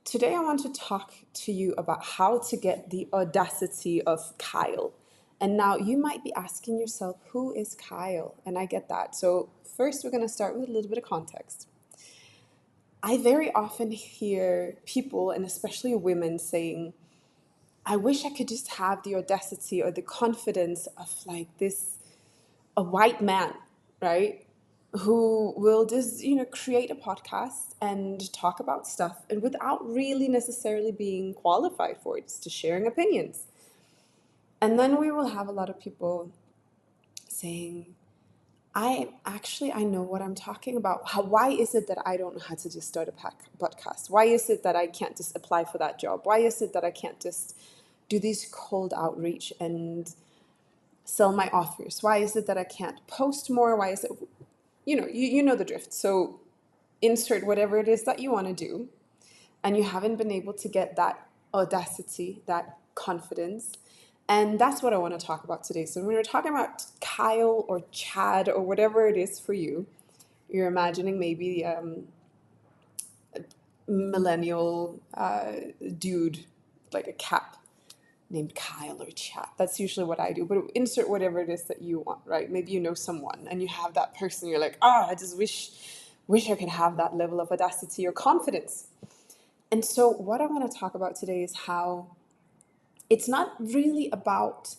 Today, I want to talk to you about how to get the audacity of Kyle. And now you might be asking yourself, who is Kyle? And I get that. So, first, we're going to start with a little bit of context. I very often hear people, and especially women, saying, I wish I could just have the audacity or the confidence of like a white man, right? Who will just, create a podcast and talk about stuff and without really necessarily being qualified for it, just to sharing opinions. And then we will have a lot of people saying, I know what I'm talking about. Why is it that I don't know how to just start a podcast? Why is it that I can't just apply for that job? Why is it that I can't just do these cold outreach and sell my offers? Why is it that I can't post more? Why is it, you know the drift. So insert whatever it is that you want to do, and you haven't been able to get that audacity, that confidence. And that's what I want to talk about today. So when we're talking about Kyle or Chad or whatever it is for you, you're imagining maybe millennial dude, like a cap, named Kyle or Chad. That's usually what I do. But insert whatever it is that you want, right? Maybe you know someone and you have that person. You're like, I just wish I could have that level of audacity or confidence. And so what I want to talk about today is how it's not really about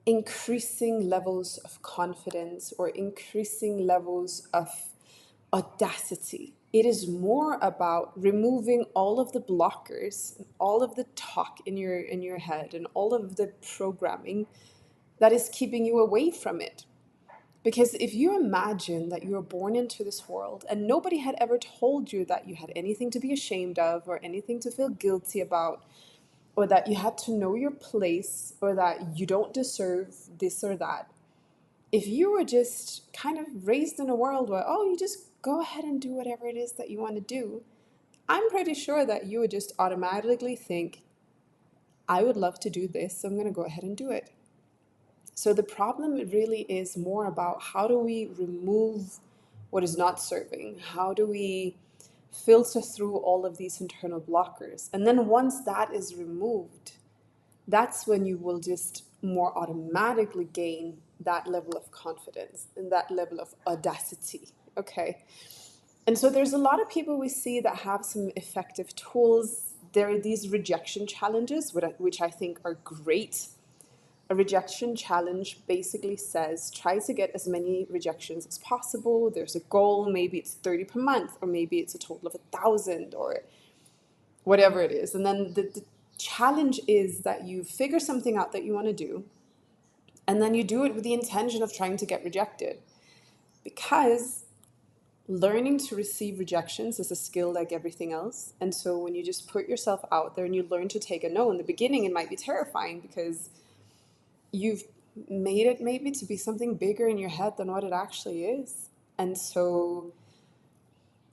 increasing levels of confidence or increasing levels of audacity. It is more about removing all of the blockers, all of the talk in your head, and all of the programming that is keeping you away from it. Because if you imagine that you were born into this world and nobody had ever told you that you had anything to be ashamed of or anything to feel guilty about, or that you had to know your place, or that you don't deserve this or that, if you were just kind of raised in a world where, you just go ahead and do whatever it is that you want to do, I'm pretty sure that you would just automatically think, I would love to do this, so I'm going to go ahead and do it. So the problem really is more about how do we remove what is not serving? How do we filter through all of these internal blockers? And then once that is removed, that's when you will just more automatically gain that level of confidence and that level of audacity. Okay. And so there's a lot of people we see that have some effective tools. There are these rejection challenges, which I think are great. A rejection challenge basically says try to get as many rejections as possible. There's a goal, maybe it's 30 per month, or maybe it's a total of 1,000 or whatever it is. And then the challenge is that you figure something out that you want to do, and then you do it with the intention of trying to get rejected. Because learning to receive rejections is a skill like everything else. And so when you just put yourself out there and you learn to take a no, in the beginning it might be terrifying because you've made it maybe to be something bigger in your head than what it actually is. And so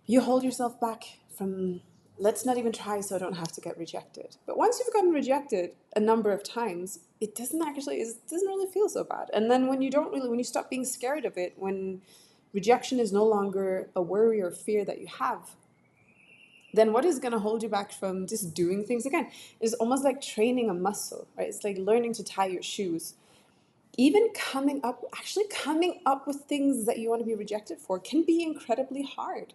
you hold yourself back from, let's not even try so I don't have to get rejected. But once you've gotten rejected a number of times, it doesn't really feel so bad. And then when you stop being scared of it, when rejection is no longer a worry or fear that you have, then what is going to hold you back from just doing things again? It's almost like training a muscle, right? It's like learning to tie your shoes. Even coming up with things that you want to be rejected for can be incredibly hard.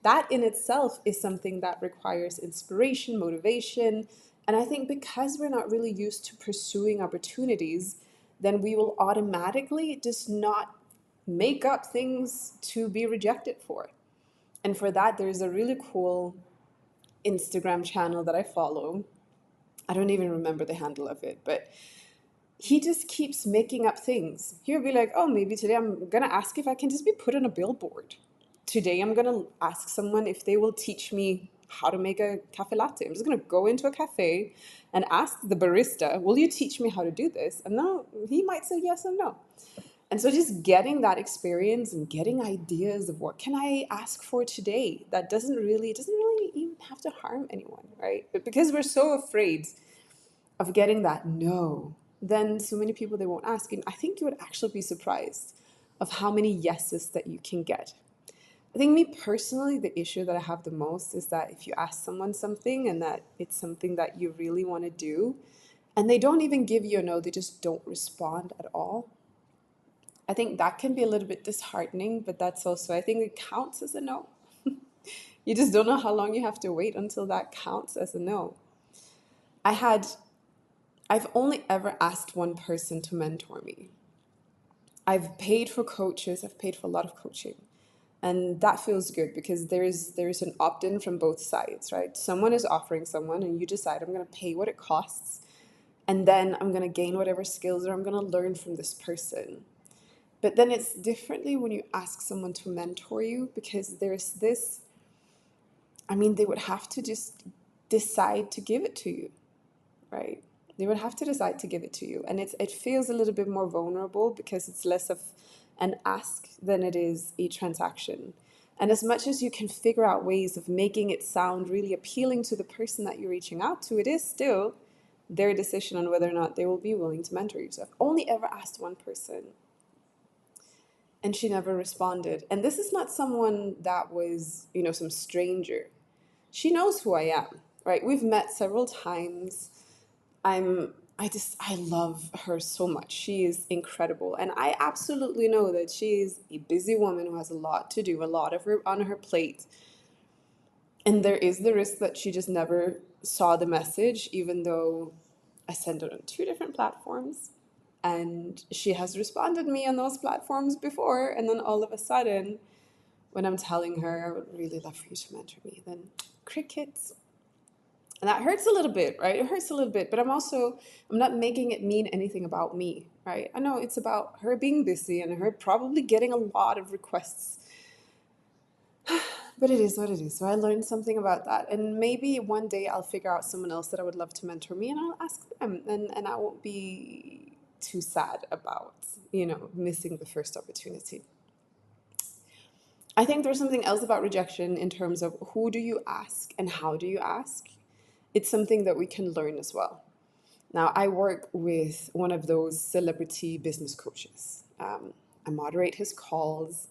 That in itself is something that requires inspiration, motivation. And I think because we're not really used to pursuing opportunities, then we will automatically just not make up things to be rejected for. And for that, there's a really cool Instagram channel that I follow. I don't even remember the handle of it, but he just keeps making up things. He'll be like, maybe today I'm going to ask if I can just be put on a billboard. Today I'm going to ask someone if they will teach me how to make a cafe latte. I'm just going to go into a cafe and ask the barista, will you teach me how to do this? And then he might say yes or no. And so just getting that experience and getting ideas of what can I ask for today that doesn't really even have to harm anyone, right? But because we're so afraid of getting that no, then so many people, they won't ask. And I think you would actually be surprised of how many yeses that you can get. I think me personally, the issue that I have the most is that if you ask someone something and that it's something that you really want to do, and they don't even give you a no, they just don't respond at all. I think that can be a little bit disheartening, but that's also, I think it counts as a no. You just don't know how long you have to wait until that counts as a no. I've only ever asked one person to mentor me. I've paid for coaches, I've paid for a lot of coaching. And that feels good because there is an opt-in from both sides, right? Someone is offering someone and you decide I'm going to pay what it costs and then I'm going to gain whatever skills or I'm going to learn from this person. But then it's differently when you ask someone to mentor you because there's this, I mean, they would have to just decide to give it to you, right? They would have to decide to give it to you. And it feels a little bit more vulnerable because it's less of an ask than it is a transaction. And as much as you can figure out ways of making it sound really appealing to the person that you're reaching out to, it is still their decision on whether or not they will be willing to mentor you. So I've only ever asked one person and she never responded. And this is not someone that was, some stranger. She knows who I am, right? We've met several times. I love her so much. She is incredible. And I absolutely know that she is a busy woman who has a lot to do, a lot of her on her plate. And there is the risk that she just never saw the message, even though I sent it on 2 different platforms. And she has responded me on those platforms before. And then all of a sudden, when I'm telling her, I would really love for you to mentor me, then crickets. And that hurts a little bit, right? It hurts a little bit, but I'm not making it mean anything about me, right? I know it's about her being busy and her probably getting a lot of requests, but it is what it is. So I learned something about that. And maybe one day I'll figure out someone else that I would love to mentor me and I'll ask them and I won't be too sad about, missing the first opportunity. I think there's something else about rejection in terms of who do you ask and how do you ask. It's something that we can learn as well. Now, I work with one of those celebrity business coaches. I moderate his calls.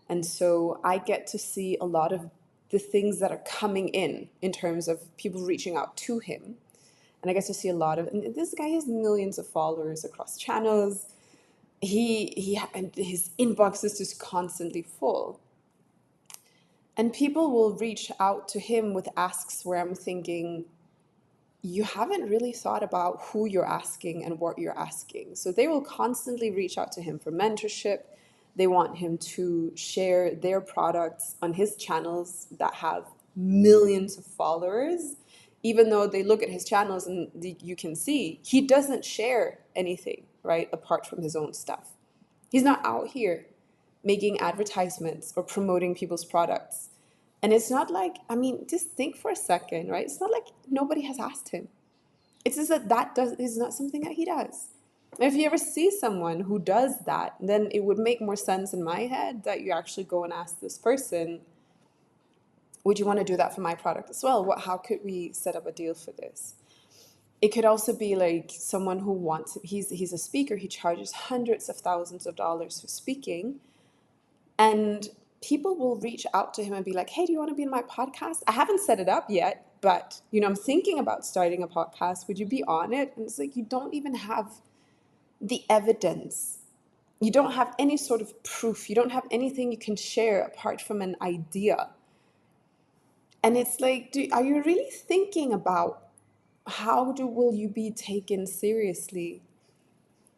And so I get to see a lot of the things that are coming in terms of people reaching out to him. And I get to see a lot of, and this guy has millions of followers across channels. And his inbox is just constantly full. And people will reach out to him with asks where I'm thinking, you haven't really thought about who you're asking and what you're asking. So they will constantly reach out to him for mentorship. They want him to share their products on his channels that have millions of followers, even though they look at his channels and you can see he doesn't share anything, right, apart from his own stuff. He's not out here making advertisements or promoting people's products. And it's not like, just think for a second, right? It's not like nobody has asked him. It's just that is not something that he does. And if you ever see someone who does that, then it would make more sense in my head that you actually go and ask this person, would you want to do that for my product as well? How could we set up a deal for this? It could also be like someone who he's a speaker, he charges hundreds of thousands of dollars for speaking. And people will reach out to him and be like, hey, do you want to be in my podcast? I haven't set it up yet, but, I'm thinking about starting a podcast. Would you be on it? And it's like, you don't even have the evidence. You don't have any sort of proof. You don't have anything you can share apart from an idea. And it's like, are you really thinking about will you be taken seriously?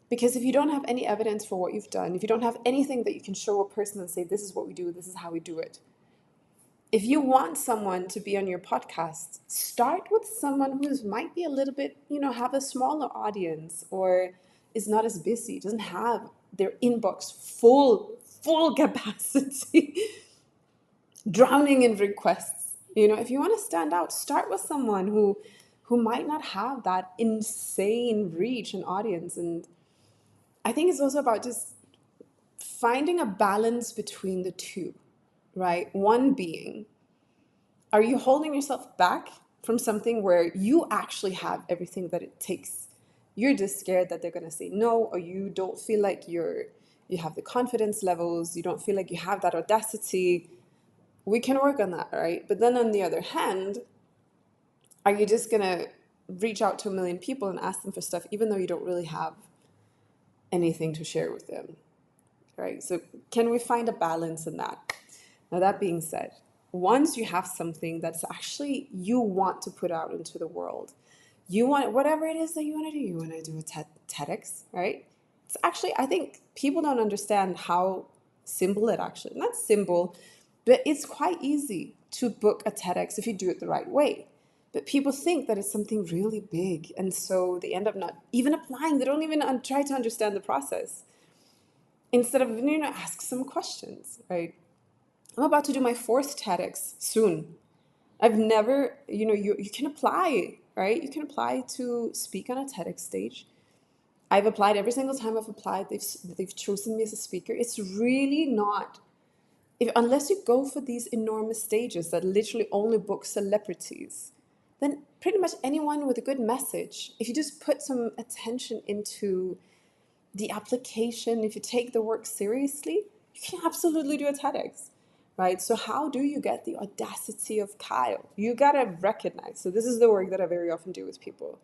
Because if you don't have any evidence for what you've done, if you don't have anything that you can show a person and say, this is what we do, this is how we do it. If you want someone to be on your podcast, start with someone who might be a little bit, have a smaller audience or is not as busy, doesn't have their inbox full capacity, drowning in requests. If you want to stand out, start with someone who might not have that insane reach and audience. And I think it's also about just finding a balance between the two, right? One being, are you holding yourself back from something where you actually have everything that it takes? You're just scared that they're going to say no, or you don't feel like you have the confidence levels, you don't feel like you have that audacity, we can work on that, right? But then on the other hand, are you just gonna reach out to a million people and ask them for stuff even though you don't really have anything to share with them, right? So can we find a balance in that? Now, that being said, once you have something that's actually you want to put out into the world, you want whatever it is that you want to do a TEDx, right? It's actually, I think people don't understand how simple it actually, not simple, but it's quite easy to book a TEDx if you do it the right way. But people think that it's something really big. And so they end up not even applying. They don't even try to understand the process. Instead of, ask some questions, right? I'm about to do my fourth TEDx soon. I've never, you can apply, right? You can apply to speak on a TEDx stage. I've applied every single time I've applied. They've chosen me as a speaker. It's really not, unless you go for these enormous stages that literally only book celebrities, then pretty much anyone with a good message, if you just put some attention into the application, if you take the work seriously, you can absolutely do a TEDx, right? So how do you get the audacity of Kyle? You gotta recognize. So this is the work that I very often do with people.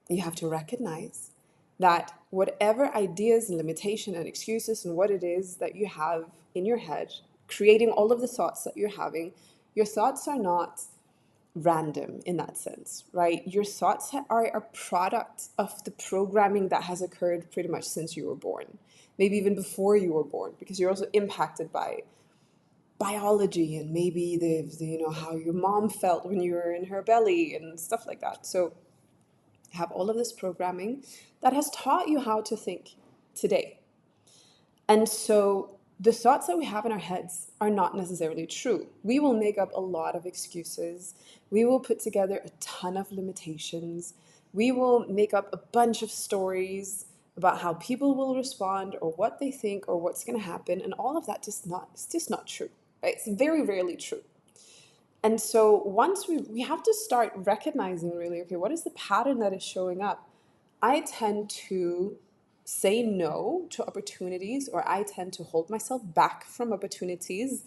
You have to recognize that whatever ideas and limitation and excuses and what it is that you have in your head, creating all of the thoughts that you're having, your thoughts are not random in that sense, right? Your thoughts are a product of the programming that has occurred pretty much since you were born, maybe even before you were born, because you're also impacted by biology and maybe how your mom felt when you were in her belly and stuff like that. So have all of this programming that has taught you how to think today. And so the thoughts that we have in our heads are not necessarily true. We will make up a lot of excuses. We will put together a ton of limitations. We will make up a bunch of stories about how people will respond or what they think or what's going to happen. And all of that it's just not true, right? It's very rarely true. And so once we have to start recognizing really, okay, what is the pattern that is showing up? I tend to say no to opportunities, or I tend to hold myself back from opportunities.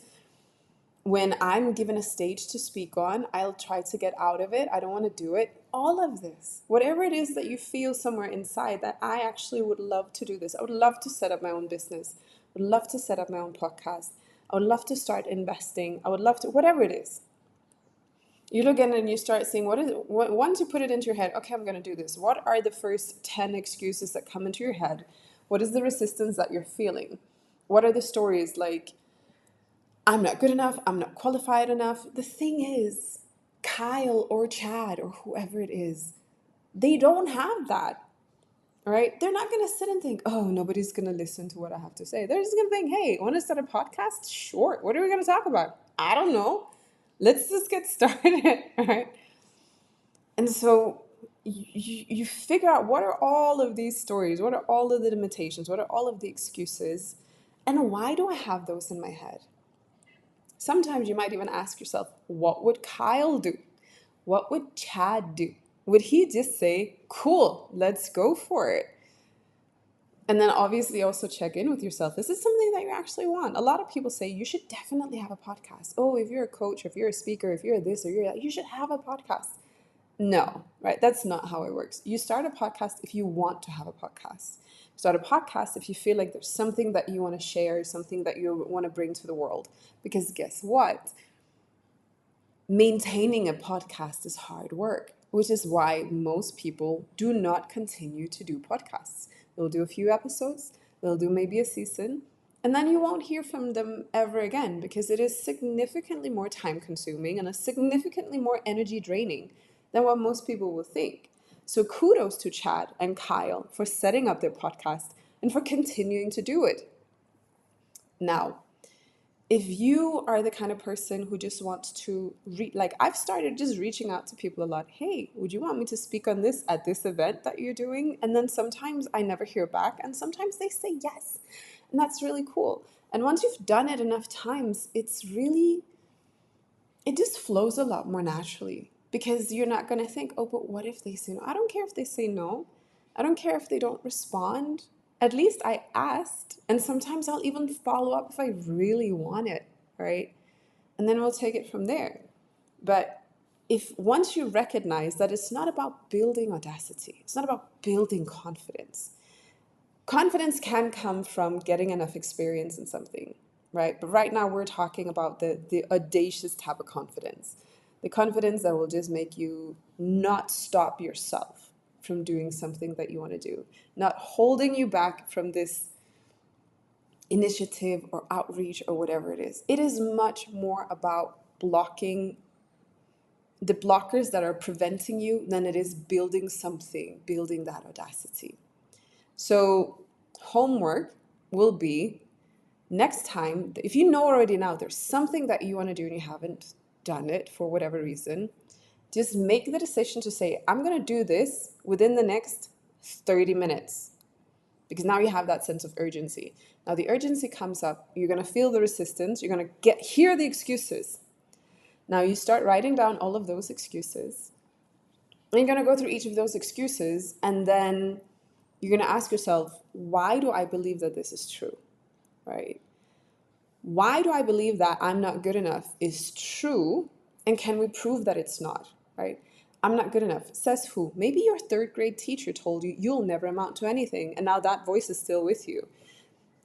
When I'm given a stage to speak on, I'll try to get out of it. I don't want to do it. All of this, whatever it is that you feel somewhere inside that I actually would love to do this. I would love to set up my own business. I would love to set up my own podcast. I would love to start investing. I would love to, whatever it is. You look at it and you start seeing once you put it into your head, okay, I'm going to do this. What are the first 10 excuses that come into your head? What is the resistance that you're feeling? What are the stories like, I'm not good enough, I'm not qualified enough? The thing is, Kyle or Chad or whoever it is, they don't have that, right? They're not going to sit and think, oh, nobody's going to listen to what I have to say. They're just going to think, hey, want to start a podcast? Sure. What are we going to talk about? I don't know. Let's just get started, right? And so you figure out, what are all of these stories? What are all of the limitations? What are all of the excuses? And why do I have those in my head? Sometimes you might even ask yourself, what would Kyle do? What would Chad do? Would he just say, cool, let's go for it? And then obviously also check in with yourself. This is something that you actually want. A lot of people say you should definitely have a podcast. Oh, if you're a coach, if you're a speaker, if you're this or you're that, you should have a podcast. No, right? That's not how it works. You start a podcast if you want to have a podcast. Start a podcast if you feel like there's something that you want to share, something that you want to bring to the world. Because guess what? Maintaining a podcast is hard work, which is why most people do not continue to do podcasts. They'll do a few episodes, they'll do maybe a season, and then you won't hear from them ever again because it is significantly more time consuming and a significantly more energy draining than what most people will think. So kudos to Chad and Kyle for setting up their podcast and for continuing to do it. Now, if you are the kind of person who just wants to like I've started just reaching out to people a lot. Hey, would you want me to speak on this at this event that you're doing? And then sometimes I never hear back, and sometimes they say yes. And that's really cool. And once you've done it enough times, it just flows a lot more naturally because you're not going to think, oh, but what if they say no? I don't care if they say no. I don't care if they don't respond. At least I asked. And sometimes I'll even follow up if I really want it, right? and then we'll take it from there. But if once you recognize that it's not about building audacity, it's not about building confidence. Confidence can come from getting enough experience in something, right? But right now we're talking about the audacious type of confidence. The confidence that will just make you not stop yourself from doing something that you want to do, not holding you back from this initiative or outreach or whatever it is. It is much more about blocking the blockers that are preventing you than it is building something, building that audacity. So homework will be next time, if you know already now there's something that you want to do and you haven't done it for whatever reason, just make the decision to say, I'm going to do this within the next 30 minutes. Because now you have that sense of urgency. Now the urgency comes up, you're going to feel the resistance, you're going to hear the excuses. Now you start writing down all of those excuses. And you're going to go through each of those excuses, and then you're going to ask yourself, why do I believe that this is true? Right? Why do I believe that I'm not good enough is true, and can we prove that it's not? Right? I'm not good enough. Says who? Maybe your third grade teacher told you you'll never amount to anything, and now that voice is still with you.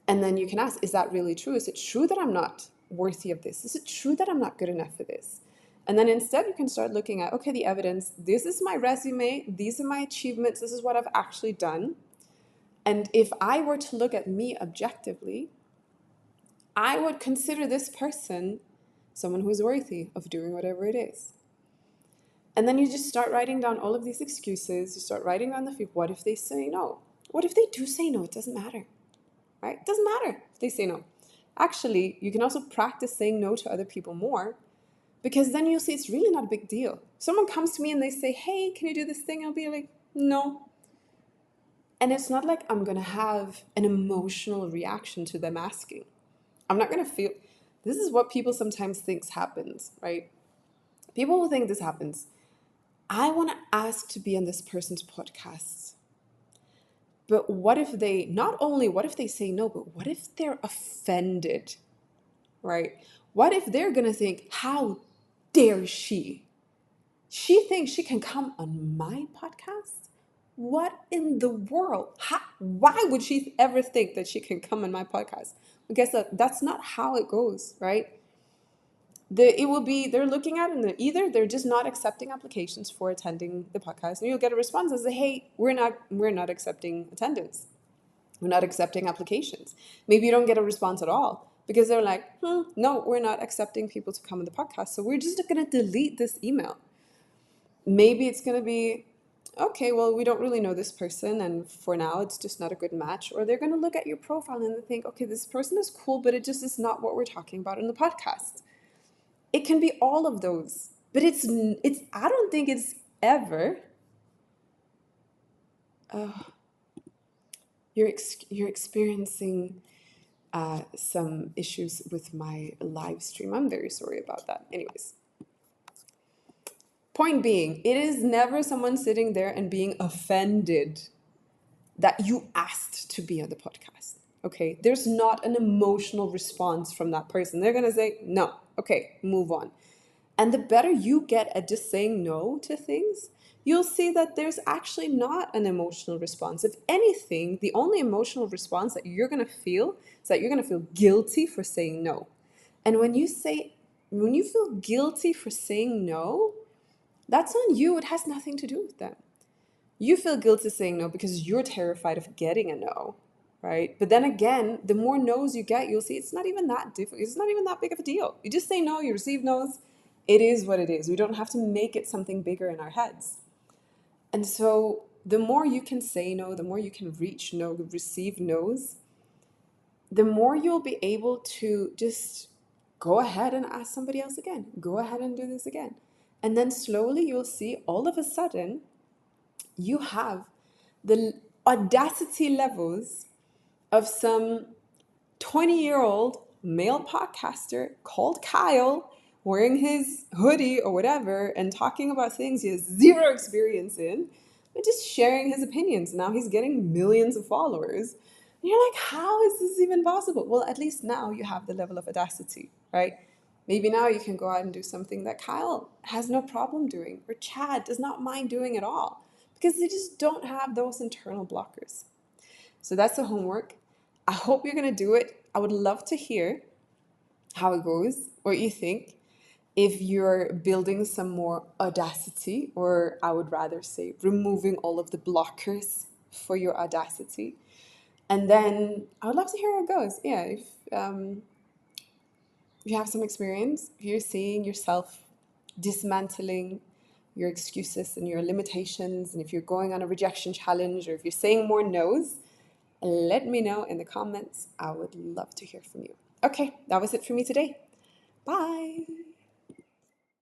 And then you can ask, is that really true? Is it true that I'm not worthy of this? Is it true that I'm not good enough for this? And then instead you can start looking at, okay, the evidence, this is my resume, these are my achievements, this is what I've actually done. And if I were to look at me objectively, I would consider this person someone who is worthy of doing whatever it is. And then you just start writing down all of these excuses. You start writing down what if they say no? What if they do say no? It doesn't matter, right? It doesn't matter if they say no. Actually, you can also practice saying no to other people more, because then you'll see it's really not a big deal. Someone comes to me and they say, hey, can you do this thing? I'll be like, no. And it's not like I'm going to have an emotional reaction to them asking. I'm not going to feel, this is what people sometimes think happens, right? People will think this happens. I want to ask to be on this person's podcast. But what if they, not only what if they say no, but what if they're offended, right? What if they're going to think, how dare she? She thinks she can come on my podcast? What in the world? Why would she ever think that she can come on my podcast? I guess that's not how it goes, right? It will be, they're looking at it and either they're just not accepting applications for attending the podcast, and you'll get a response that says, hey, we're not accepting attendance. We're not accepting applications. Maybe you don't get a response at all because they're like, no, we're not accepting people to come on the podcast. So we're just going to delete this email. Maybe it's going to be, okay, well, we don't really know this person, and for now it's just not a good match. Or they're going to look at your profile and they think, okay, this person is cool, but it just is not what we're talking about in the podcast. It can be all of those, but it's I don't think it's ever you're experiencing some issues with my live stream. I'm very sorry about that. Anyways, point being, it is never someone sitting there and being offended that you asked to be on the podcast. Okay, there's not an emotional response from that person. They're gonna say no. Okay, move on. And the better you get at just saying no to things, you'll see that there's actually not an emotional response. If anything, the only emotional response that you're going to feel is that you're going to feel guilty for saying no. And when you feel guilty for saying no, that's on you. It has nothing to do with them. You feel guilty saying no because you're terrified of getting a no, right? But then again, the more no's you get, you'll see it's not even that difficult. It's not even that big of a deal. You just say no, you receive no's. It is what it is. We don't have to make it something bigger in our heads. And so the more you can say no, the more you can reach no, receive no's, the more you'll be able to just go ahead and ask somebody else again. Go ahead and do this again. And then slowly you'll see all of a sudden you have the audacity levels of some 20-year-old male podcaster called Kyle, wearing his hoodie or whatever and talking about things he has zero experience in, and just sharing his opinions. Now he's getting millions of followers. And you're like, how is this even possible? Well, at least now you have the level of audacity, right? Maybe now you can go out and do something that Kyle has no problem doing, or Chad does not mind doing at all, because they just don't have those internal blockers. So that's the homework. I hope you're going to do it. I would love to hear how it goes, what you think. If you're building some more audacity, or I would rather say removing all of the blockers for your audacity. And then I would love to hear how it goes. Yeah, if you have some experience, if you're seeing yourself dismantling your excuses and your limitations, and if you're going on a rejection challenge, or if you're saying more no's, let me know in the comments. I would love to hear from you. Okay, that was it for me today. Bye.